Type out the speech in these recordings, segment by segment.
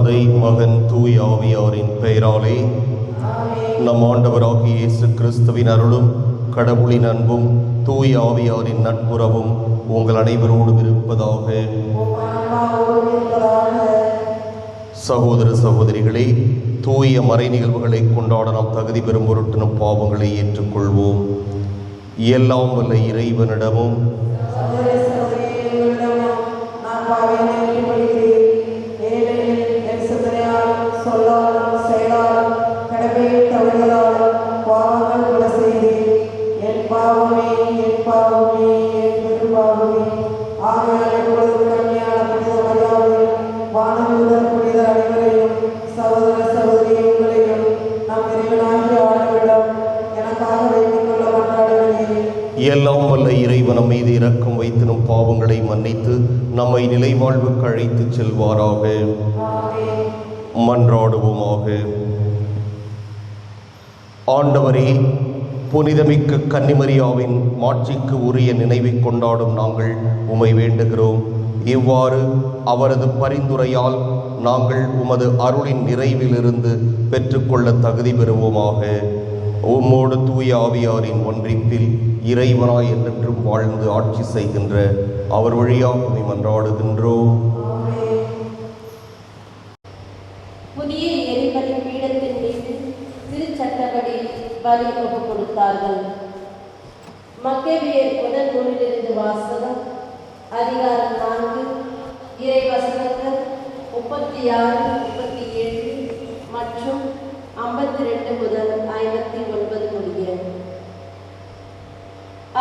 தந்தை, மகன், தூய் ஆவியாரின் பெயராலே. நம் ஆண்டவராகிய இயேசு கிறிஸ்துவின் அருளும் கடவுளின் அன்பும் தூய் ஆவியாரின் நட்புறவும் உங்கள் அனைவரோடும் இருப்பதாக. சகோதர சகோதரிகளே, தூய மறை நிகழ்வுகளை கொண்டாட நாம் தகுதி பெறும் பொருட்டு நம் பாவங்களை ஏற்றுக்கொள்வோம். எல்லாம் வல்ல இறைவனிடமும் எல்லாம் வல்ல இறைவன் நம் மீது இரக்கம் வைத்து நம் பாவங்களை மன்னித்து நம்மை நிலை வாழ்வுக்கு அழைத்து செல்வாராக. மன்றாடுவோமாக. ஆண்டவரே, புனிதமிக்க கன்னிமரியாவின் மாட்சிக்கு உரிய நினைவை கொண்டாடும் நாங்கள் உம்மை வேண்டுகிறோம். இவ்வாறு அவரது பரிந்துரையால் நாங்கள் உமது அருளின் நிறைவிலிருந்து பெற்றுக்கொள்ள தகுதி பெறுவோமாக. உம்மோடு தூய ஆவியாரின் ஒன்றிப்பில் இறைவனாய் என்றென்றும் வாழ்ந்து ஆட்சி செய்கின்ற அவர் வழியாக உம்மை மன்றாடுகின்றோம். புதிய எரிபலி பீடத்தின் மீது திருச்சட்டப்படி பலி ஒப்பு கொடுத்தார்கள். மக்கேபியர் முதல் நூலிலிருந்து வாசகம். அதிகாரம் 4, இறை வசனங்கள் 36, 37 மற்றும் 52 முதல் 59 முடிய.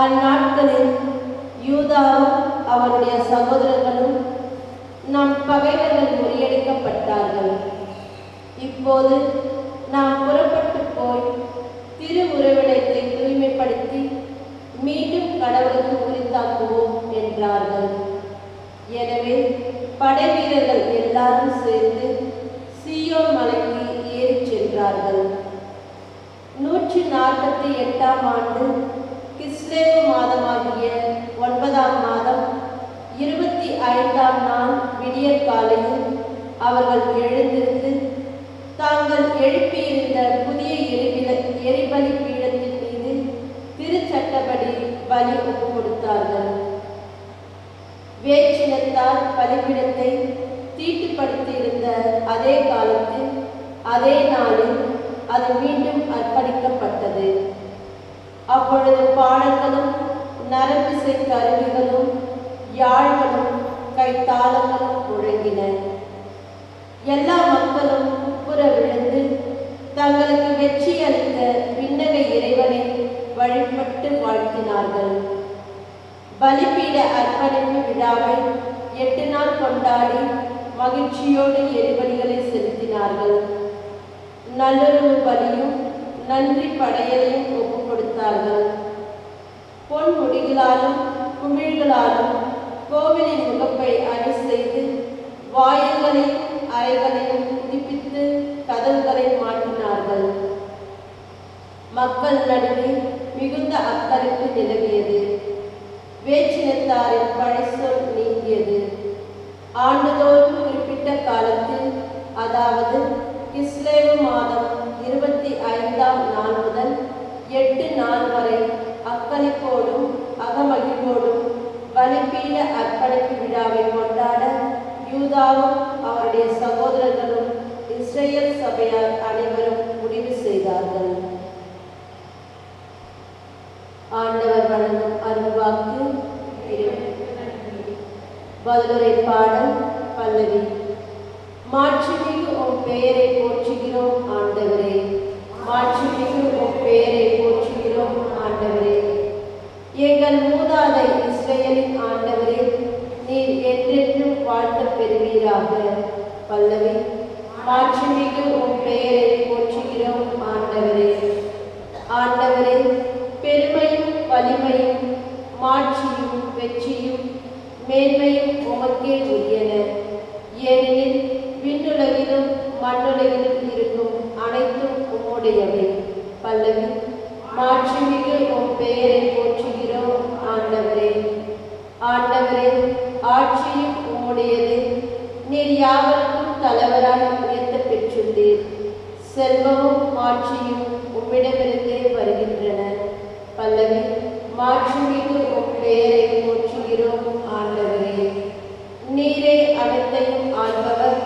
அந்நாட்களில் யூதாவும் அவருடைய சகோதரர்களும் நம் பகைவர்கள் முறியடிக்கப்பட்டார்கள். இப்போது நாம் புறப்பட்டு போய் திரு உறைவிடத்தை தூய்மைப்படுத்தி மீண்டும் கடவுளுக்கு உரித்தாக்குவோம் என்றார்கள். எனவே படை வீரர்கள் எல்லாரும் சேர்ந்து சீயோன் மலைக்கு ஏறி சென்றார்கள். 148ஆம் ஆண்டு கிஸ்லேவு மாதமாகிய 9ஆம் மாதம் 25ஆம் நாள் விடியற் காலையில் அவர்கள் எழுந்திருந்து தாங்கள் எழுப்பியிருந்த புதிய எரிபலி பீடத்தின் மீது திருச்சட்டப்படி பலி ஒப்பு கொடுத்தார்கள். வேற்றினத்தார் பலிபீடத்தை தீட்டுப்படுத்தியிருந்த அதே காலத்தில் அதே நாளில் அது மீண்டும் அர்ப்பணிக்கப்பட்டது. அப்பொழுது பாடல்களும் நரம்பிசை கருவிகளும் யாழ்களும் கைத்தாளங்களும் முழங்கின. எல்லா மக்களும் குப்புற விழுந்து தங்களுக்கு வெற்றி அளித்த விண்ணக இறைவனை வழிபட்டு வாழ்த்தினார்கள். பலிபீட அர்ப்பணிப்பு விழாவை 8 நாள் கொண்டாடி மகிழ்ச்சியோடு எரிபலிகளை செலுத்தினார்கள். நல்லுறவு பலியும் நன்றி படையலையும் ஒப்பு கொடுத்தார்கள். பொன் முடிகளாலும் குமிழ்களாலும் கோவிலின் முகப்பை அணி செய்து வாயில்களையும் அறைகளையும் புதுப்பித்து கதவுகளை மாற்றினார்கள். மக்கள் நடுவே மிகுந்த அக்கறைப்பு நிலவியது. வேற்றினத்தாரின் பழிசொல் நீங்கியது. ஆண்டுதோறும் குறிப்பிட்ட காலத்தில், அதாவது கிஸ்லேவு மாதம் 25ஆம் நாள் முதல் 8 நாள் வரை அக்களிப்போடும் அகமகிழ்வோடும் பலிபீட அர்ப்பணிப்பு விழாவை கொண்டாட யூதாவும் அவருடைய சகோதரர்களும் இஸ்ரேல் சபையார் அனைவரும் முடிவு செய்தார்கள். ஆண்டவர் வழங்கும் அருள்வாக்கு. பதிலுரை பாடல். பல்லவி. மாட்சிமிகு உம் பெயரை போற்றுகிறோம் ஆண்டவரே, மாட்சிமிகு உம் பெயரை போற்றுகிறோம் ஆண்டவரே. எங்கள் மூதாதை இஸ்ரேலின் ஆண்டவரே, நீர் என்றென்றும் வாழ்த்த பெறுவீராக. பல்லவி. மாட்சிமிகு உம் பெயரை போற்றுகிறோம் ஆண்டவரே. ஆண்டவரே, பெருமையும் வலிமையும் மாட்சியும் வெற்றியும் மேன்மையும் உமக்கே உரியன. ஏனெனில் விண்ணுலகிலும் மண்ணுலகிலும் இருக்கும் அனைத்தும் உம்முடையவை. பல்லவி. மாட்சிமிகு உம் பெயரை போற்றுகிறோம் ஆண்டவரே. ஆண்டவரே, ஆட்சியும் உம்முடையது. நீர் யாவருக்கும் தலைவராய் உயர்த்த பெற்றுள்ளீர். செல்வமும் மாட்சியும் உம்மிடமிருந்தே வருகின்றன. பல்லவி. மாட்சிமிகு உம் பெயரை போற்றுகிறோம் ஆண்டவரே. நீரே அனைத்தையும் ஆள்பவர்.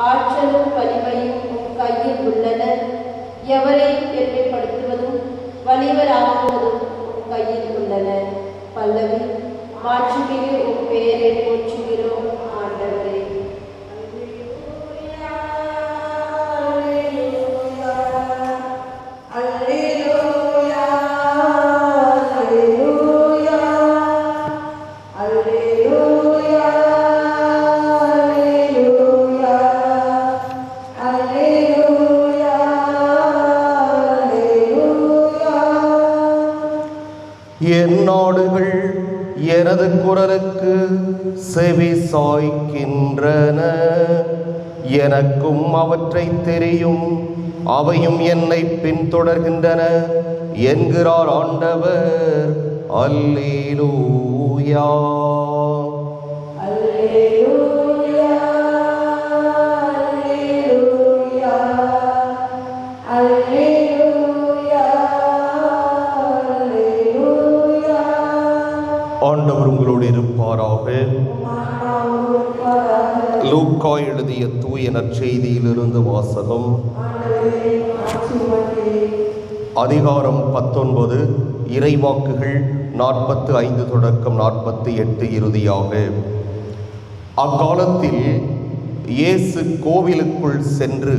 ஆற்றலும் வலிமையும் உம் கையில் உள்ளன. எவரையும் பெருமைப்படுத்துவதும் வலிவராக்குவதும் உம் கையில் உள்ளன. பல்லவி. மாட்சிமிகு உம் பெயரை போற்றுகிறோம் ஆண்டவரே. என் நாடுகள் எனது குரலுக்கு செவி சாய்க்கின்றன. எனக்கும் அவற்றை தெரியும், அவையும் என்னை பின்தொடர்கின்றன என்கிறார் ஆண்டவர். அல்லேலூயா. ஆண்டவர் உங்களோடு இருப்பாராக. லூக்கா எழுதிய தூய நற்செய்தியிலிருந்து வாசகம். அதிகாரம் 19, இறைவாக்குகள் 45 தொடக்கம் 48 இறுதியாக. அக்காலத்தில் இயேசு கோவிலுக்குள் சென்று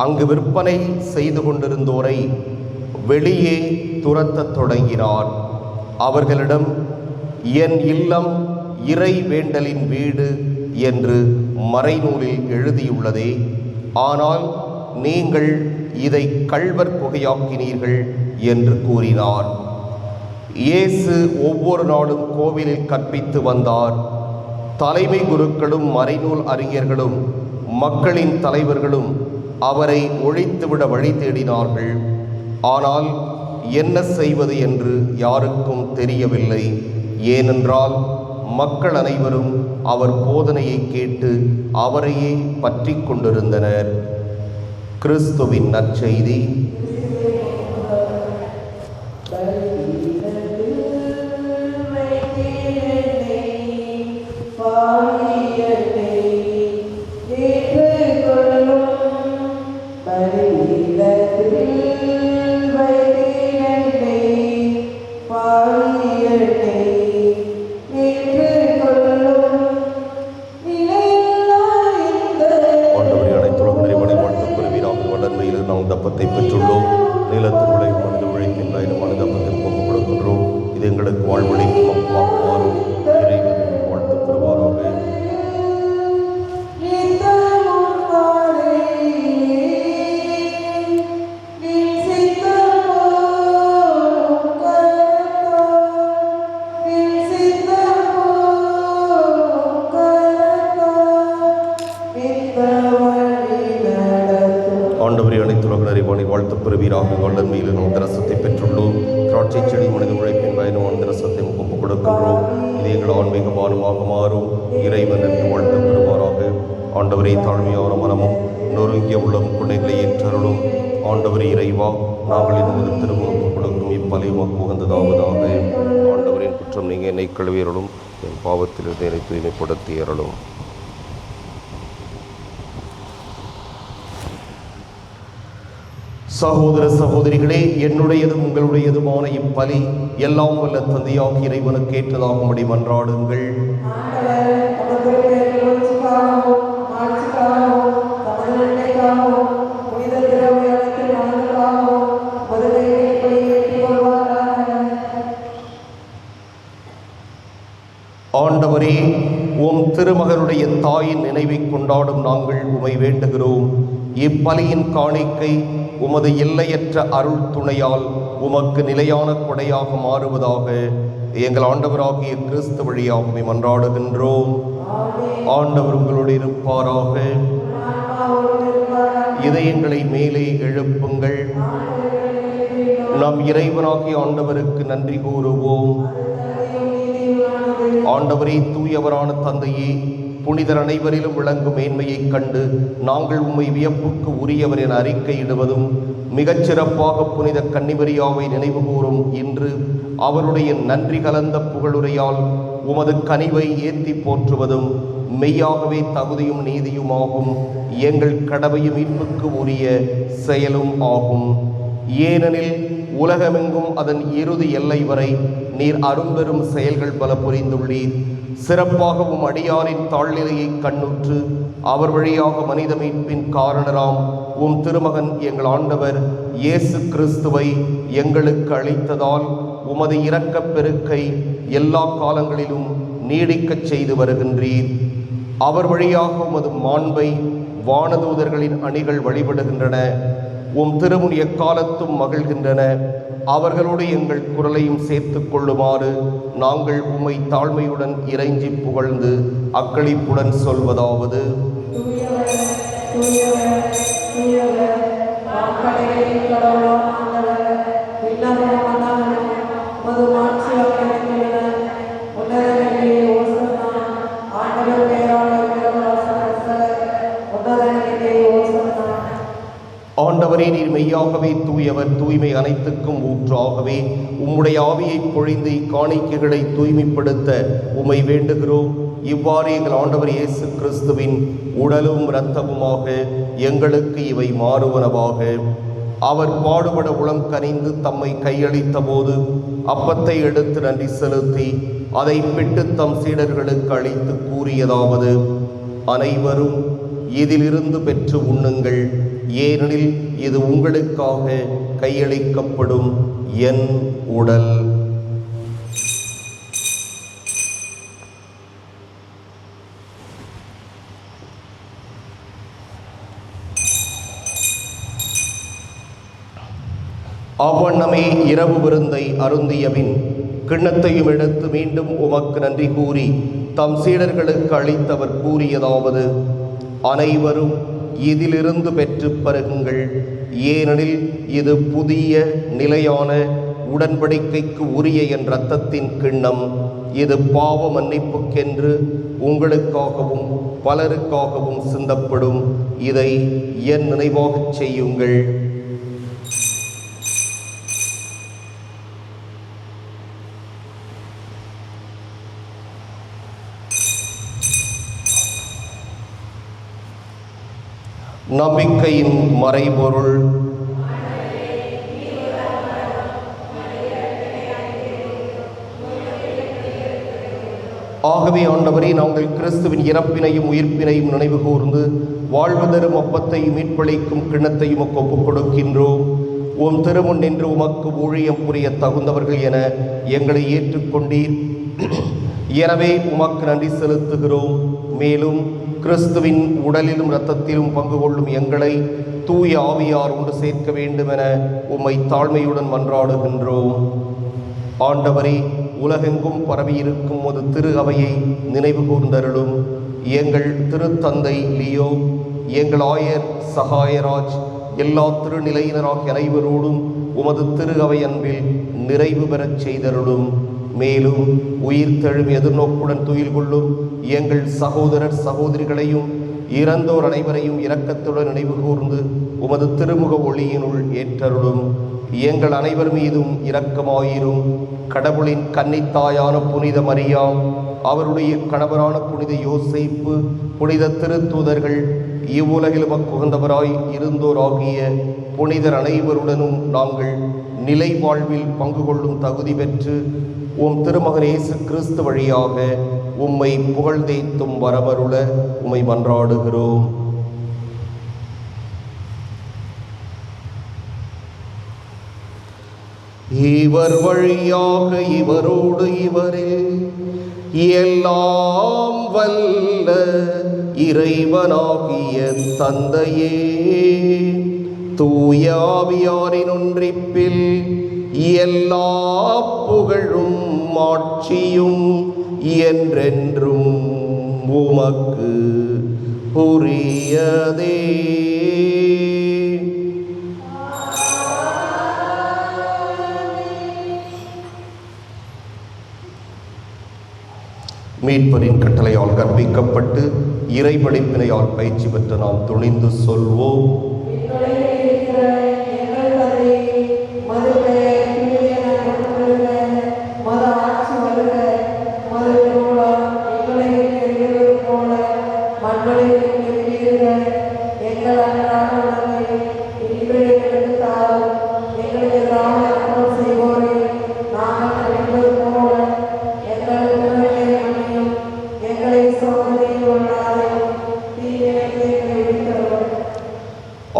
அங்கு விற்பனை செய்து கொண்டிருந்தோரை வெளியே துரத்தத் தொடங்கினார். அவர்களிடம், என் இல்லம் இறை வேண்டலின் வீடு என்று மறைநூலில் எழுதியுள்ளதே, ஆனால் நீங்கள் இதை கள்வர் குகையாக்கினீர்கள் என்று கூறினார். இயேசு ஒவ்வொரு நாளும் கோவிலில் கற்பித்து வந்தார். தலைமை குருக்களும் மறைநூல் அறிஞர்களும் மக்களின் தலைவர்களும் அவரை ஒழித்துவிட வழி தேடினார்கள். ஆனால் என்ன செய்வது என்று யாருக்கும் தெரியவில்லை. ஏனென்றால் மக்கள் அனைவரும் அவர் போதனையை கேட்டு அவரையே பற்றி கொண்டிருந்தனர். கிறிஸ்துவின் நற்செய்தி. தப்பத்தை பெற்றுள்ளோம். நீளத்தினுடைய மனித உழைக்கின்ற மனித அப்பத்தில் ஒப்புக் கொடுக்கின்றோம். இது எங்களுக்கு வாழ்வழிக்கும் அப்பமாக மாறும். இறைவன் வாழ்த்து பெறுவாராக. ஆண்டவரே, அனைத்துலக அறிவாளி வாழ்த்து பெறுவீராக. வல்லன் மேலும் நம் ரசத்தை பெற்றுள்ளோம். திராட்சை செடி மனித உழைப்பின் பயனும் அந்த ரசத்தை ஒப்புக் கொடுக்கின்றோம். இது எங்கள் ஆன்மீக பானமாக மாறும். இறைவன் என்று வாழ்த்து பெறுவாராக. ஆண்டவரே, தாழ்மையான மனமும் நொறுங்கிய உள்ளம் குடைகளை ஏற்றருளும். ஆண்டவரே இறைவா, நாங்கள் இது திரும்ப ஒப்புக் கொடுக்கும் இப்பலியுமாக்கு உகந்ததாவதாக. ஆண்டவரின் குற்றம் நீங்கள் என்னை கழுவியருளும். என் பாவத்திலிருந்து என்னை தூய்மைப்படுத்தி அருளும். சகோதர சகோதரிகளே, என்னுடையதும் உங்களுடையதுமான இப்பலி எல்லாம் வல்ல தந்தையாகிய இறைவனுக்கு ஏற்றதாகும்படி மன்றாடுங்கள். ஆண்டவரே, உம் திருமகனுடைய தாயின் நினைவை கொண்டாடும் நாங்கள் உமை வேண்டுகிறோம். இப்பலியின் காணிக்கை உமது எல்லையற்ற அருள் துணையால் உமக்கு நிலையான கொடையாக மாறுவதாக எங்கள் ஆண்டவராகிய கிறிஸ்து வழியாகவே மன்றாடுகின்றோம். ஆண்டவர் உங்களோடு இருப்பாராக. இதயங்களை மேலே எழுப்புங்கள். நம் இறைவனாகிய ஆண்டவருக்கு நன்றி கூறுவோம். ஆண்டவரே, தூயவரான தந்தையே, புனிதர் அனைவரிலும் விளங்கும் மேன்மையைக் கண்டு நாங்கள் உம்மை வியப்புக்கு உரியவர் என அறிக்கையிடுவதும், மிகச்சிறப்பாக புனித கன்னிமரியாவை நினைவுகூரும் இன்று அவருடைய நன்றி கலந்த புகழுரையால் உமது கனிவை ஏற்றி போற்றுவதும் மெய்யாகவே தகுதியும் நீதியுமாகும். எங்கள் கடமையும் மீட்புக்கு உரிய செயலும் ஆகும். ஏனெனில் உலகமெங்கும் அதன் இறுதி எல்லை வரை நீர் அரும்பெரும் செயல்கள் பல புரிந்துள்ளீர். சிறப்பாகவும் அடியாரின் தாழ்நிலையை கண்ணுற்று அவர் வழியாக மனித மீட்பின் காரணராம் உம் திருமகன் எங்கள் ஆண்டவர் இயேசு கிறிஸ்துவை எங்களுக்கு அளித்ததால் உமது இரக்கப் பெருக்கை எல்லா காலங்களிலும் நீடிக்கச் செய்து வருகின்றீர். அவர் வழியாக உமது மாண்பை வானதூதர்களின் அணிகள் வழிபடுகின்றன. உம் திருமுன் எக்காலத்தும் மகிழ்கின்றன. அவர்களோடு எங்கள் குரலையும் சேர்த்து கொள்ளுமாறு நாங்கள் உம்மை தாழ்மையுடன் இறைஞ்சி புகழ்ந்து அக்களிப்புடன் சொல்வதாவது: ஆண்டவரே, நீர் மெய்யாகவே தூயவர், தூய்மை அனைத்துக்கும் ஊற்றாகவே உம்முடைய ஆவியை பொழிந்து இக்காணிக்கைகளை தூய்மைப்படுத்த உம்மை வேண்டுகிறோம். இவ்வாறு எங்கள் ஆண்டவர் இயேசு கிறிஸ்துவின் உடலும் இரத்தமுமாக எங்களுக்கு இவை மாறுவனவாக. அவர் பாடுபட உளம் கனிந்து தம்மை கையளித்த போது அப்பத்தை எடுத்து நன்றி செலுத்தி அதை பிட்டு தம் சீடர்களுக்கு அளித்து கூறியதாவது: அனைவரும் இதிலிருந்து பெற்று உண்ணுங்கள், ஏனெனில் இது உங்களுக்காக கையளிக்கப்படும் என் உடல். அவ்வண்ணமே இரவு விருந்தை அருந்தியபின் கிண்ணத்தையும் எடுத்து மீண்டும் உமக்கு நன்றி கூறி தம் சீடர்களுக்கு அளித்தவர் கூறியதாவது: அனைவரும் இதிலிருந்து பெற்று பருகுங்கள், ஏனெனில் இது புதிய நிலையான உடன்படிக்கைக்கு உரிய என் இரத்தத்தின் கிண்ணம். இது பாவ மன்னிப்புக்கென்று உங்களுக்காகவும் பலருக்காகவும் சிந்தப்படும். இதை என் நினைவாகச் செய்யுங்கள். நம்பிக்கையின் மறைபொருள். ஆகவே ஆண்டவரே, நாங்கள் கிறிஸ்துவின் இறப்பினையும் உயிர்ப்பினையும் நினைவு கூர்ந்து வாழ்வு தரும் அப்பத்தையும் மீட்பளிக்கும் கிண்ணத்தையும் ஒப்புக் கொடுக்கின்றோம். உம் திருமுன் நின்று உமக்கு ஊழியம் புரிய தகுந்தவர்கள் என எங்களை ஏற்றுக்கொண்டீர். எனவே உமக்கு நன்றி செலுத்துகிறோம். மேலும் கிறிஸ்துவின் உடலிலும் இரத்தத்திலும் பங்கு கொள்ளும் எங்களை தூய ஆவியார் ஒன்று சேர்க்க வேண்டுமென உம்மை தாழ்மையுடன் மன்றாடுகின்றோம். ஆண்டவரே, உலகெங்கும் பரவியிருக்கும் ஒரு திரு அவையை நினைவு கூர்ந்தருளும். எங்கள் திருத்தந்தை லியோ, எங்கள் ஆயர் சகாயராஜ், எல்லா திருநிலையினராகிய அனைவரோடும் உமது திரு அவை அன்பில் நிறைவு பெறச் செய்தருளும். மேலும் உயிர் தெழும் எதிர்நோக்குடன் துயில் கொள்ளும் எங்கள் சகோதரர் சகோதரிகளையும் இறந்தோர் அனைவரையும் இரக்கத்துடன் நினைவு கூர்ந்து உமது திருமுக ஒளியினுள் ஏற்றருளும். எங்கள் அனைவர் மீதும் இரக்கமாயிரும். கடவுளின் கன்னித்தாயான புனித மரியா, அவருடைய கணவரான புனித யோசேப்பு, புனித திருத்தூதர்கள், இவ்வுலகில் உகந்தவராய் இருந்தோராகிய புனிதர் அனைவருடனும் நாங்கள் நிலை வாழ்வில் பங்கு கொள்ளும் தகுதி பெற்று உம் திருமகன் இயேசு கிறிஸ்து வழியாக உம்மை புகழ்ந்தேத்தும் வரமருள உம்மை மன்றாடுகிறோம். இவர் வழியாக இவரோடு இவரில் எல்லாம் வல்ல இறைவனாகிய தந்தையே, தூய ஆவியாரின் ஒன்றிப்பில் எல்லா புகழும் ஆட்சியும் என்றென்றும் உமக்கு உரியதே. மீட்பரின் கட்டளையால் கற்பிக்கப்பட்டு இறைபடிப்பினையால் பயிற்சி பெற்ற நாம் துணிந்து சொல்வோம்.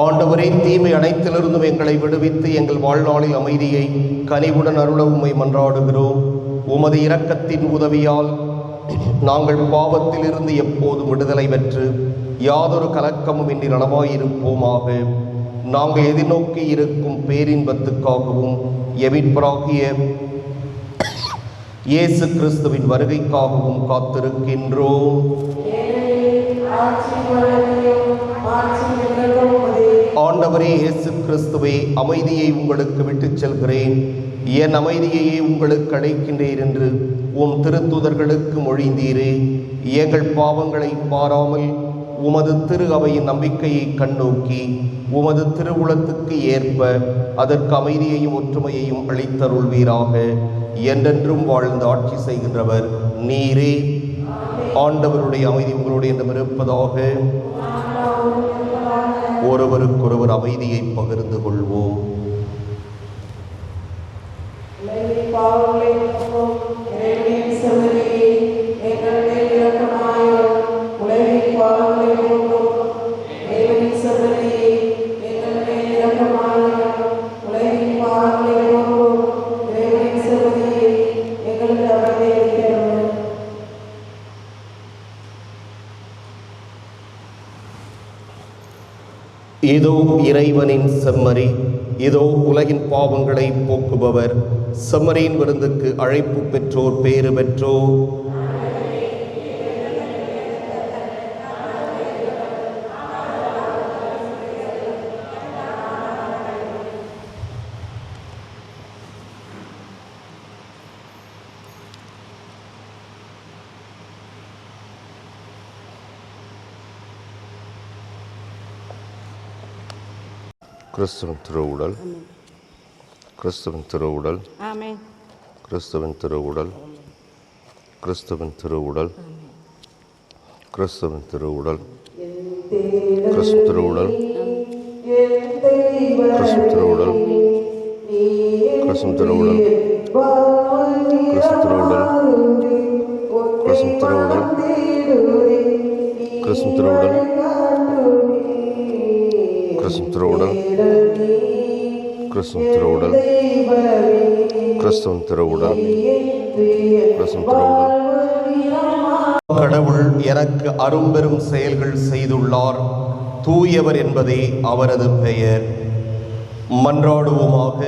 ஆண்டவரே, தீமை அனைத்திலிருந்தும் எங்களை விடுவித்து எங்கள் வாழ்நாளில் அமைதியை கனிவுடன் அருள உம்மை மன்றாடுகிறோம். உமது இரக்கத்தின் உதவியால் நாங்கள் பாவத்திலிருந்து எப்போதும் விடுதலை பெற்று யாதொரு கலக்கமும் இன்றி நலமாயிருப்போமாக. நாங்கள் எதிர்நோக்கி இருக்கும் பேரின்பத்துக்காகவும் எமிட்பராகிய இயேசு கிறிஸ்துவின் வருகைக்காகவும் காத்திருக்கின்றோம். ஆண்டவரே இயேசு கிறிஸ்துவே, அமைதியை உங்களுக்கு விட்டுச் செல்கிறேன், என் அமைதியையே உங்களுக்கு அளிக்கின்றேன் என்று உம் திருத்தூதர்களுக்கு மொழிந்தீரே. எங்கள் பாவங்களை பாராமல் உமது திரு அவையின் நம்பிக்கையை கண்ணோக்கி உமது திருவுளத்துக்கு ஏற்ப அதற்கு அமைதியையும் ஒற்றுமையையும் அளித்தருள்வீராக. என்றென்றும் வாழ்ந்து ஆட்சி செய்கின்றவர் நீரே. ஆண்டவருடைய அமைதி உங்களுடைய இருப்பதாக. ஒருவருக்கொருவர் அமைதியை பகிர்ந்து கொள்வோம். இதோ இறைவனின் செம்மறி, இதோ உலகின் பாவங்களை போக்குபவர். செம்மறியின் விருந்துக்கு அழைப்பு பெற்றோர் பேறு பெற்றோர். கிறிஸ்துவின் திருவுடல், கிறிஸ்துவின் திருவுடல், கிறிஸ்துவின் திருவுடல், கிறிஸ்துவின் திருவுடல், கிறிஸ்துவின் திருவுடல், கிறிஸ்துவின் திருவுடல், கிறிஸ்துவின் திருவுடல், கிறிஸ்துவின் திருவுடல், கிறிஸ்துவின் திருவுடல், கிறிஸ்துவின் திருவுடல், கிறிஸ்துவின் திருவுடல், கிறிஸ்துவின் திருவுடல், கிறிஸ்துவின் திருவுடல், கிறிஸ்துவின் திருவுடல், கிறிஸ்துவின் திருவுடல். கடவுள் எனக்கு அரும்பெரும் செயல்கள் செய்துள்ளார், தூயவர் என்பதே அவரது பெயர். மன்றாடுவோமாக.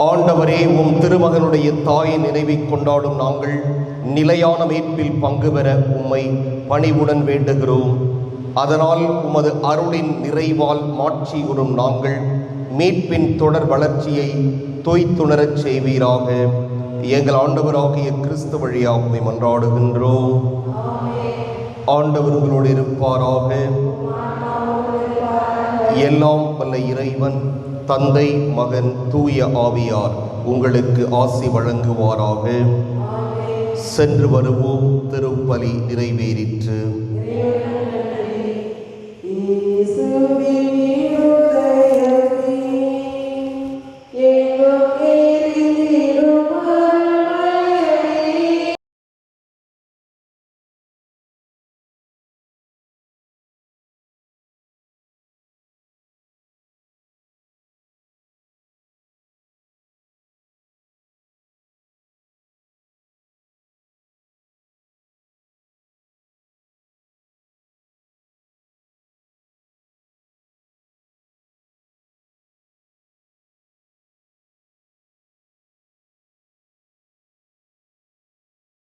ஆண்டவரே, உம் திருமகனுடைய தாயின் நினைவை கொண்டாடும் நாங்கள் நிலையான மீட்பில் பங்கு பெற உம்மை பணிவுடன் வேண்டுகிறோம். அதனால் உமது அருளின் நிறைவால் மாட்சி உறும் நாங்கள் மீட்பின் தொடர் வளர்ச்சியை தொய்த்துணரச் செய்வீராக. எங்கள் ஆண்டவராகிய கிறிஸ்து வழியாக உம்மை மன்றாடுகின்றோம். ஆண்டவர் உங்களோடு இருப்பாராக. எல்லாம் வல்ல இறைவன் தந்தை, மகன், தூய ஆவியார் உங்களுக்கு ஆசி வழங்குவாராக. சென்று வருவோம். திருப்பலி நிறைவேறிற்று.